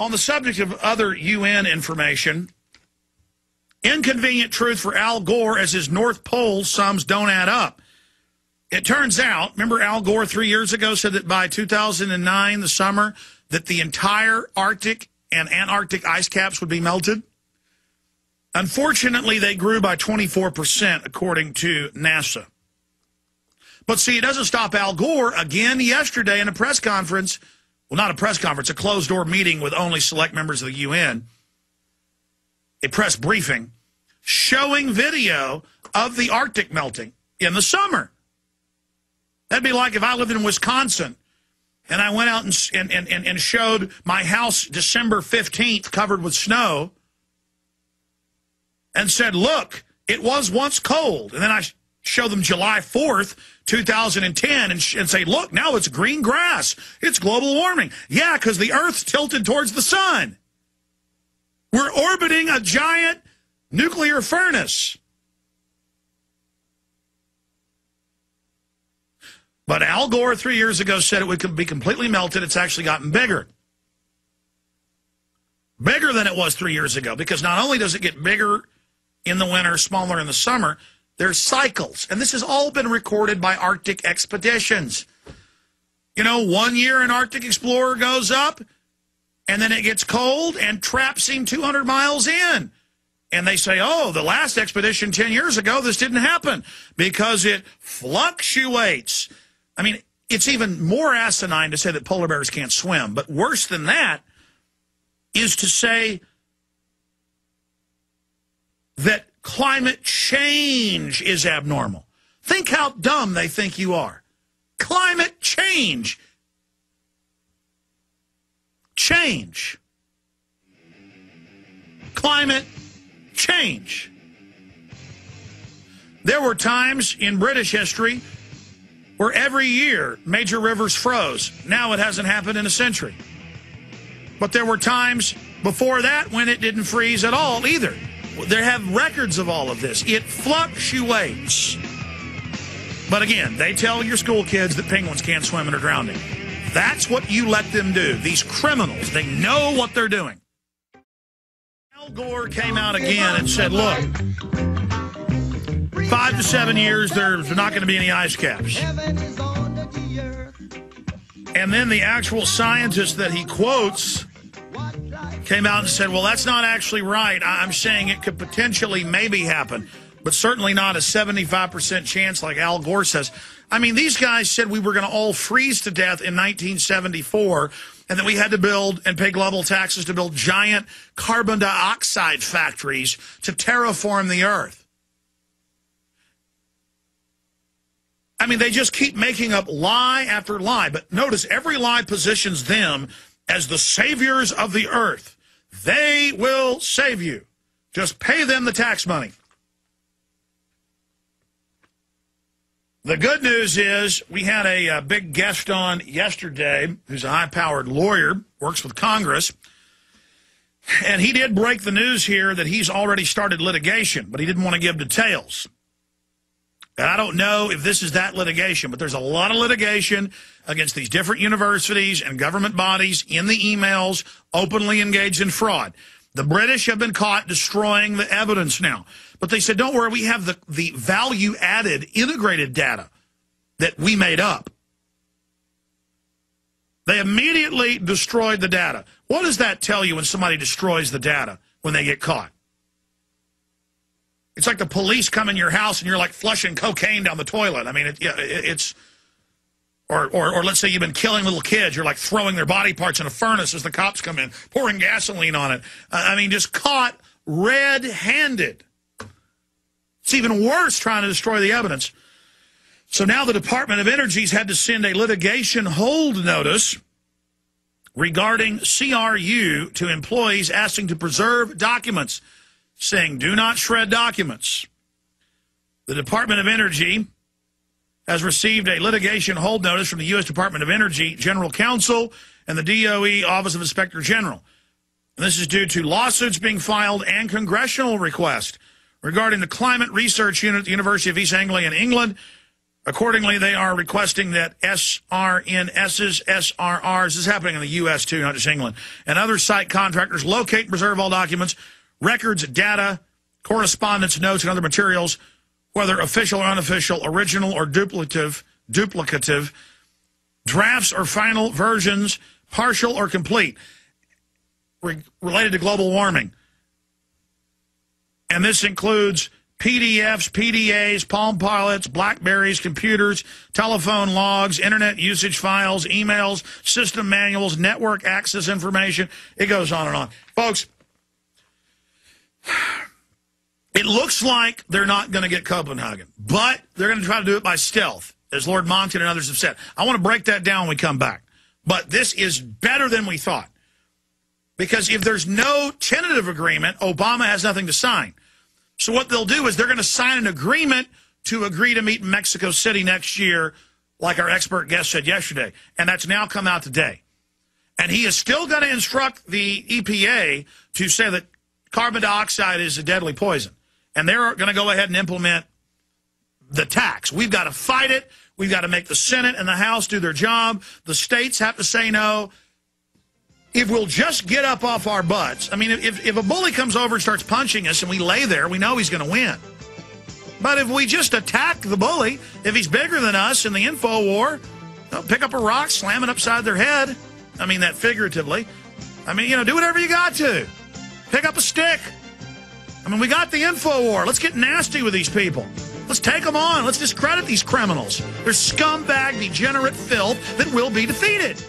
on the subject of other UN information, inconvenient truth for Al Gore as his North Pole sums don't add up. It turns out, remember Al Gore 3 years ago said that by 2009, the summer, that the entire Arctic and Antarctic ice caps would be melted? Unfortunately, they grew by 24%, according to NASA. But see, it doesn't stop Al Gore. Again, yesterday in a press conference, well, not a press conference, a closed-door meeting with only select members of the UN, a press briefing, showing video of the Arctic melting in the summer. That'd be like if I lived in Wisconsin and I went out and showed my house December 15th covered with snow and said, look, it was once cold. And then I show them July 4th, 2010, and say, look, now it's green grass. It's global warming. Yeah, because the Earth's tilted towards the sun. We're orbiting a giant nuclear furnace. But Al Gore 3 years ago said it would be completely melted. It's actually gotten bigger. Bigger than it was 3 years ago, because not only does it get bigger in the winter, smaller in the summer, there's cycles. And this has all been recorded by Arctic expeditions. You know, 1 year an Arctic explorer goes up, and then it gets cold and traps him 200 miles in. And they say, oh, the last expedition 10 years ago, this didn't happen because it fluctuates. I mean, it's even more asinine to say that polar bears can't swim. But worse than that is to say that climate change is abnormal. Think how dumb they think you are. Climate change. Change. Climate change. There were times in British history where every year major rivers froze. Now it hasn't happened in a century. But there were times before that when it didn't freeze at all either. They have records of all of this. It fluctuates. But again, they tell your school kids that penguins can't swim and are drowning. That's what you let them do. These criminals, they know what they're doing. Al Gore came out again and said, look, 5 to 7 years, there's not going to be any ice caps. And then the actual scientist that he quotes came out and said, well, that's not actually right. I'm saying it could potentially maybe happen, but certainly not a 75% chance like Al Gore says. I mean, these guys said we were going to all freeze to death in 1974 and that we had to build and pay global taxes to build giant carbon dioxide factories to terraform the Earth. I mean, they just keep making up lie after lie. But notice, every lie positions them as the saviors of the Earth. They will save you. Just pay them the tax money. The good news is we had a big guest on yesterday who's a high-powered lawyer, works with Congress, and he did break the news here that he's already started litigation, but he didn't want to give details. And I don't know if this is that litigation, but there's a lot of litigation against these different universities and government bodies in the emails openly engaged in fraud. The British have been caught destroying the evidence now. But they said, don't worry, we have the value-added integrated data that we made up. They immediately destroyed the data. What does that tell you when somebody destroys the data when they get caught? It's like the police come in your house and you're like flushing cocaine down the toilet. I mean, it's... Or let's say you've been killing little kids. You're like throwing their body parts in a furnace as the cops come in, pouring gasoline on it. I mean, just caught red-handed. It's even worse trying to destroy the evidence. So now the Department of Energy's had to send a litigation hold notice regarding CRU to employees asking to preserve documents, saying do not shred documents. The Department of Energy has received a litigation hold notice from the U.S. Department of Energy General Counsel and the DOE Office of Inspector General. And this is due to lawsuits being filed and congressional requests regarding the Climate Research Unit at the University of East Anglia in England Accordingly, they are requesting that SRNSs, SRRs, this is happening in the U.S. too, not just England, and other site contractors locate and preserve all documents, records, data, correspondence, notes, and other materials, whether official or unofficial, original or duplicative, drafts or final versions, partial or complete, related to global warming. And this includes PDFs, PDAs, Palm Pilots, Blackberries, computers, telephone logs, internet usage files, emails, system manuals, network access information. It goes on and on. Folks, it looks like they're not going to get Copenhagen, but they're going to try to do it by stealth, as Lord Monckton and others have said. I want to break that down when we come back. But this is better than we thought. Because if there's no tentative agreement, Obama has nothing to sign. So what they'll do is they're going to sign an agreement to agree to meet in Mexico City next year, like our expert guest said yesterday. And that's now come out today. And he is still going to instruct the EPA to say that carbon dioxide is a deadly poison. And they're going to go ahead and implement the tax. We've got to fight it. We've got to make the Senate and the House do their job. The states have to say no. If we'll just get up off our butts, I mean, if a bully comes over and starts punching us and we lay there, we know he's going to win. But if we just attack the bully, if he's bigger than us in the info war, pick up a rock, slam it upside their head. I mean that figuratively. I mean, do whatever you got to. Pick up a stick. I mean, we got the info war. Let's get nasty with these people. Let's take them on. Let's discredit these criminals. They're scumbag, degenerate filth that will be defeated.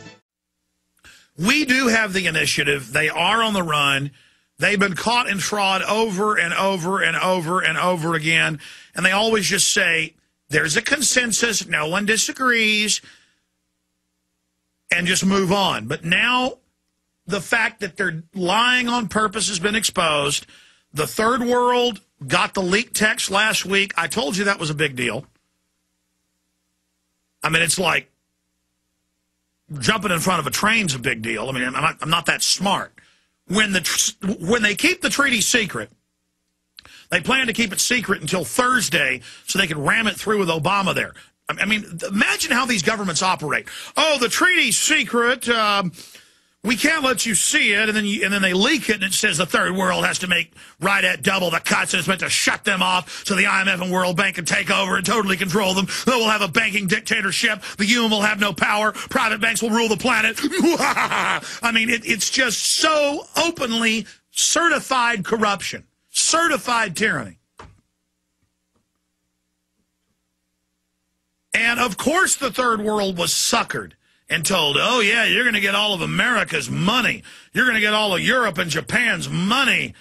We do have the initiative. They are on the run. They've been caught in fraud over and over and over and over again. And they always just say, there's a consensus, no one disagrees, and just move on. But now the fact that they're lying on purpose has been exposed. The third world got the leaked text last week. I told you that was a big deal. I mean, it's like jumping in front of a train's a big deal. I mean, I'm not that smart. When they keep the treaty secret, they plan to keep it secret until Thursday so they can ram it through with Obama there. I mean, imagine how these governments operate. Oh, the treaty's secret. We can't let you see it, and then they leak it, and it says the third world has to make right at double the cuts, and it's meant to shut them off so the IMF and World Bank can take over and totally control them. We'll have a banking dictatorship. The UN will have no power. Private banks will rule the planet. I mean, it's just so openly certified corruption, certified tyranny. And, of course, the third world was suckered and told, oh, yeah, you're going to get all of America's money. You're going to get all of Europe and Japan's money.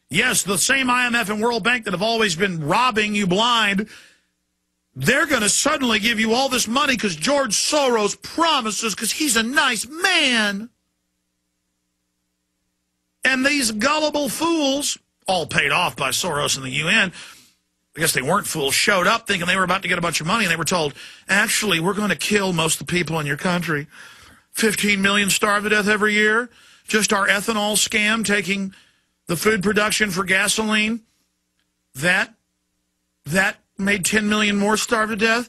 Yes, the same IMF and World Bank that have always been robbing you blind, they're going to suddenly give you all this money because George Soros promises because he's a nice man. And these gullible fools, all paid off by Soros and the UN, I guess they weren't fools, showed up thinking they were about to get a bunch of money, and they were told, actually, we're going to kill most of the people in your country. 15 million starve to death every year. Just our ethanol scam, taking the food production for gasoline, that made 10 million more starve to death.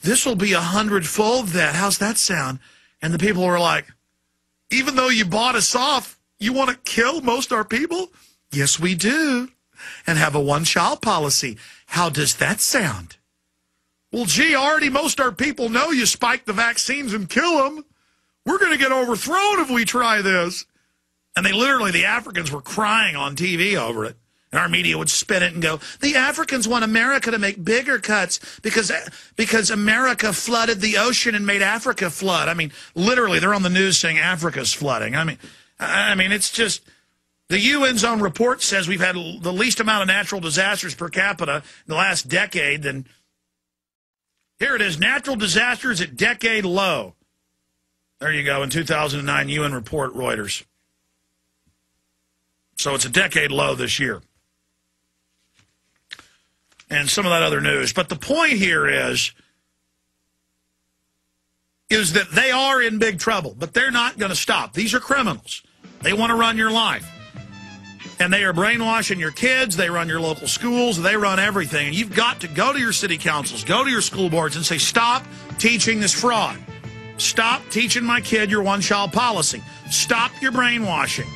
This will be 100-fold that. How's that sound? And the people were like, even though you bought us off, you want to kill most of our people? Yes, we do. And have a one-child policy. How does that sound? Well, gee, already most of our people know you spike the vaccines and kill them. We're going to get overthrown if we try this. And they literally, the Africans were crying on TV over it. And our media would spin it and go, the Africans want America to make bigger cuts because America flooded the ocean and made Africa flood. I mean, literally, they're on the news saying Africa's flooding. I mean, it's just... The UN's own report says we've had the least amount of natural disasters per capita in the last decade. Then here it is, natural disasters at decade low. There you go, in 2009 UN report, Reuters. So it's a decade low this year. And some of that other news. But the point here is that they are in big trouble, but they're not going to stop. These are criminals. They want to run your life. And they are brainwashing your kids. They run your local schools. They run everything. And you've got to go to your city councils, go to your school boards and say, stop teaching this fraud. Stop teaching my kid your one-child policy. Stop your brainwashing.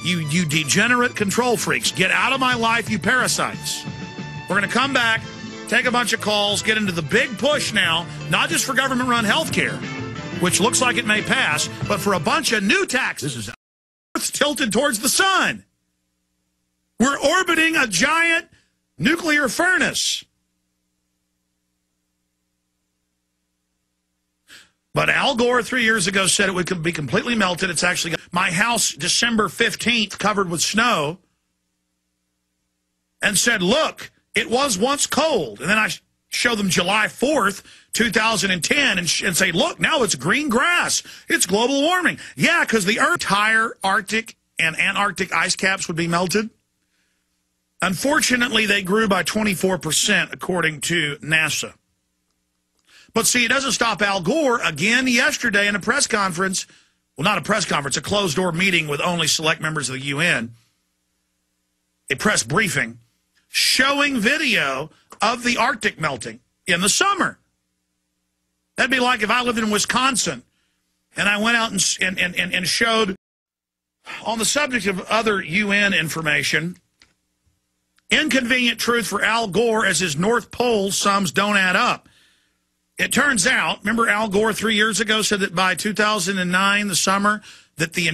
You degenerate control freaks. Get out of my life, you parasites. We're going to come back, take a bunch of calls, get into the big push now, not just for government-run health care, which looks like it may pass, but for a bunch of new taxes. Earth's tilted towards the sun. We're orbiting a giant nuclear furnace. But Al Gore 3 years ago said it would be completely melted. It's actually got my house December 15th covered with snow and said, look, it was once cold. And then I show them July 4th, 2010 and say, look, now it's green grass. It's global warming. Yeah, because the entire Arctic and Antarctic ice caps would be melted. Unfortunately, they grew by 24%, according to NASA. But see, it doesn't stop Al Gore. Again, yesterday in a press conference, well, not a press conference, a closed-door meeting with only select members of the UN, a press briefing, showing video of the Arctic melting in the summer. That'd be like if I lived in Wisconsin and I went out and showed, on the subject of other UN information, inconvenient truth for Al Gore as his North Pole sums don't add up. It turns out, remember Al Gore 3 years ago said that by 2009, the summer, that the